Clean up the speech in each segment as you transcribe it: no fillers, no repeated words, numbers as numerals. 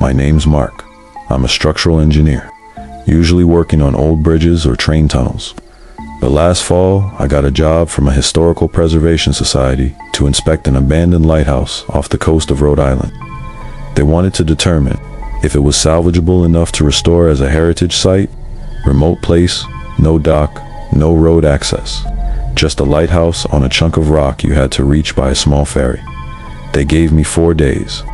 My name's Mark. I'm a structural engineer, usually working on old bridges or train tunnels. But last fall, I got a job from a historical preservation society to inspect an abandoned lighthouse off the coast of Rhode Island. They wanted to determine if it was salvageable enough to restore as a heritage site, remote place, no dock, no road access, just a lighthouse on a chunk of rock you had to reach by a small ferry. They gave me 4 days.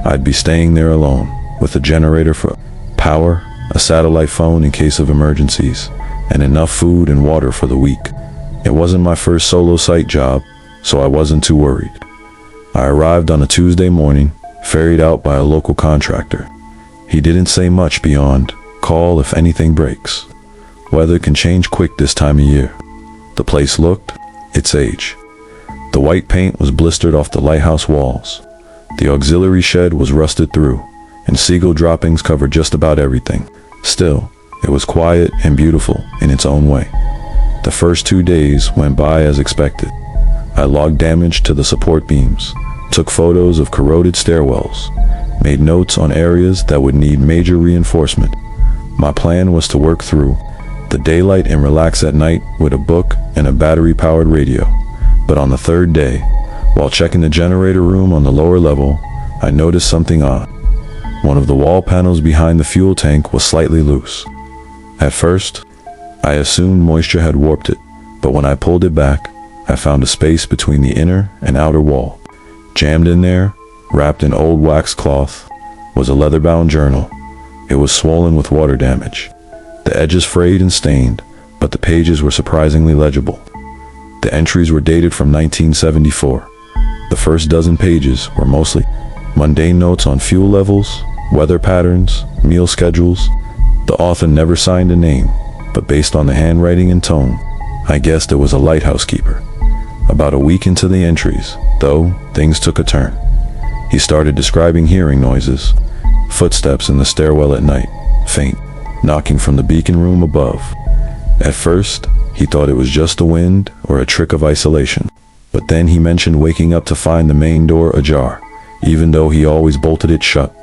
I'd be staying there alone, with a generator for power, a satellite phone in case of emergencies, and enough food and water for the week. It wasn't my first solo site job, so I wasn't too worried. I arrived on a Tuesday morning, ferried out by a local contractor. He didn't say much beyond, call if anything breaks. Weather can change quick this time of year. The place looked its age. The white paint was blistered off the lighthouse walls. The auxiliary shed was rusted through, and seagull droppings covered just about everything. Still, it was quiet and beautiful in its own way. The first 2 days went by as expected. I logged damage to the support beams, took photos of corroded stairwells, made notes on areas that would need major reinforcement. My plan was to work through the daylight and relax at night with a book and a battery-powered radio. But on the 3rd day, while checking the generator room on the lower level, I noticed something odd. One of the wall panels behind the fuel tank was slightly loose. At first, I assumed moisture had warped it, but when I pulled it back, I found a space between the inner and outer wall. Jammed in there, wrapped in old wax cloth, was a leather-bound journal. It was swollen with water damage. The edges frayed and stained, but the pages were surprisingly legible. The entries were dated from 1974. The first dozen pages were mostly mundane notes on fuel levels, weather patterns, meal schedules. The author never signed a name, but based on the handwriting and tone, I guessed it was a lighthouse keeper. About a week into the entries, though, things took a turn. He started describing hearing noises, footsteps in the stairwell at night, faint, knocking from the beacon room above. At first, he thought it was just the wind or a trick of isolation. But then he mentioned waking up to find the main door ajar, even though he always bolted it shut.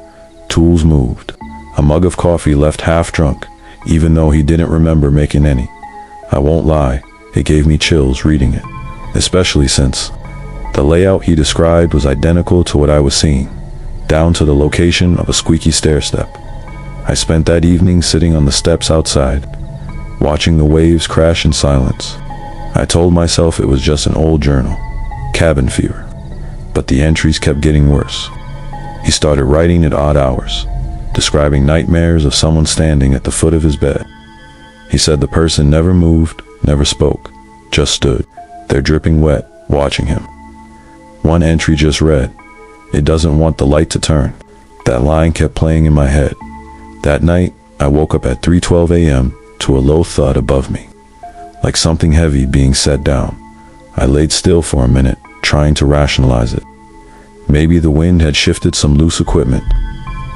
Tools moved. A mug of coffee left half drunk, even though he didn't remember making any. I won't lie, it gave me chills reading it, especially since the layout he described was identical to what I was seeing, down to the location of a squeaky stair step. I spent that evening sitting on the steps outside, watching the waves crash in silence. I told myself it was just an old journal, cabin fever, but the entries kept getting worse. He started writing at odd hours, describing nightmares of someone standing at the foot of his bed. He said the person never moved, never spoke, just stood there dripping wet, watching him. One entry just read, "It doesn't want the light to turn." That line kept playing in my head. That night, I woke up at 3:12 a.m. to a low thud above me, like something heavy being set down. I laid still for a minute, trying to rationalize it. Maybe the wind had shifted some loose equipment.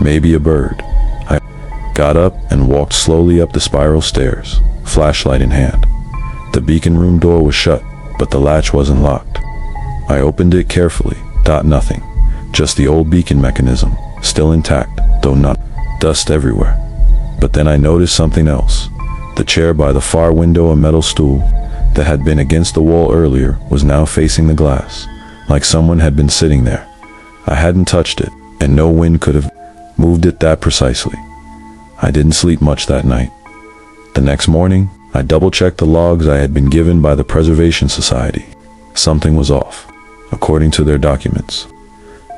Maybe a bird. I got up and walked slowly up the spiral stairs, flashlight in hand. The beacon room door was shut, but the latch wasn't locked. I opened it carefully, nothing. Just the old beacon mechanism, still intact, though not dust everywhere. But then I noticed something else. The chair by the far window, a metal stool that had been against the wall earlier, was now facing the glass, like someone had been sitting there. I hadn't touched it, and no wind could have moved it that precisely. I didn't sleep much that night. The next morning, I double-checked the logs I had been given by the Preservation Society. Something was off, according to their documents.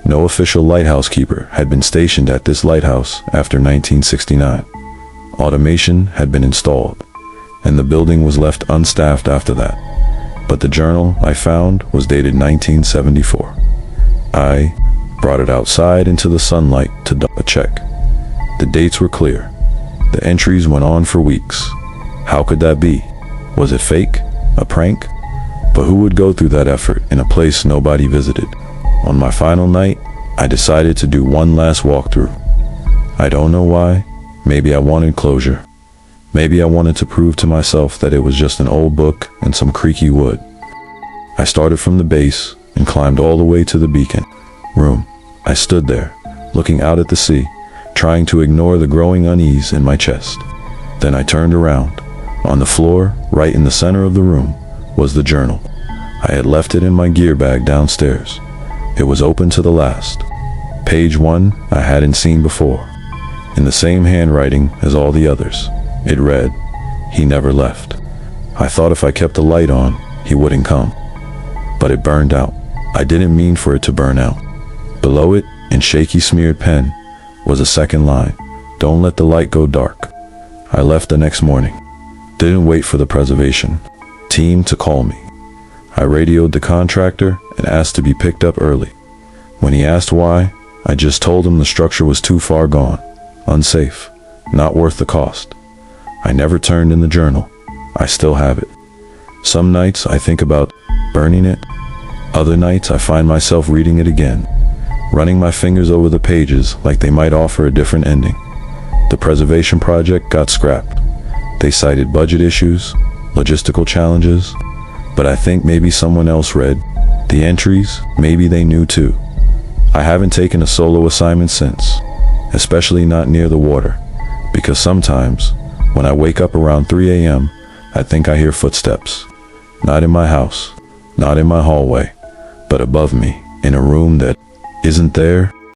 No official lighthouse keeper had been stationed at this lighthouse after 1969. Automation had been installed, and the building was left unstaffed after that. But the journal I found was dated 1974. I brought it outside into the sunlight to double check. The dates were clear. The entries went on for weeks. How could that be? Was it fake? A prank? But who would go through that effort in a place nobody visited? On my final night, I decided to do one last walkthrough. I don't know why. Maybe I wanted closure. Maybe I wanted to prove to myself that it was just an old book and some creaky wood. I started from the base and climbed all the way to the beacon room. I stood there, looking out at the sea, trying to ignore the growing unease in my chest. Then I turned around. On the floor, right in the center of the room, was the journal. I had left it in my gear bag downstairs. It was open to the last. Page 1 I hadn't seen before. In the same handwriting as all the others, it read, "He never left." I thought if I kept the light on, he wouldn't come. But it burned out. I didn't mean for it to burn out. Below it, in shaky smeared pen, was a second line. "Don't let the light go dark." I left the next morning. Didn't wait for the preservation team to call me. I radioed the contractor and asked to be picked up early. When he asked why, I just told him the structure was too far gone, unsafe, not worth the cost. I never turned in the journal. I still have it. Some nights I think about burning it. Other nights I find myself reading it again, running my fingers over the pages like they might offer a different ending. The preservation project got scrapped. They cited budget issues, logistical challenges, but I think maybe someone else read the entries, maybe they knew too. I haven't taken a solo assignment since, especially not near the water, because sometimes, when I wake up around 3 a.m., I think I hear footsteps. Not in my house, not in my hallway, but above me, in a room that isn't there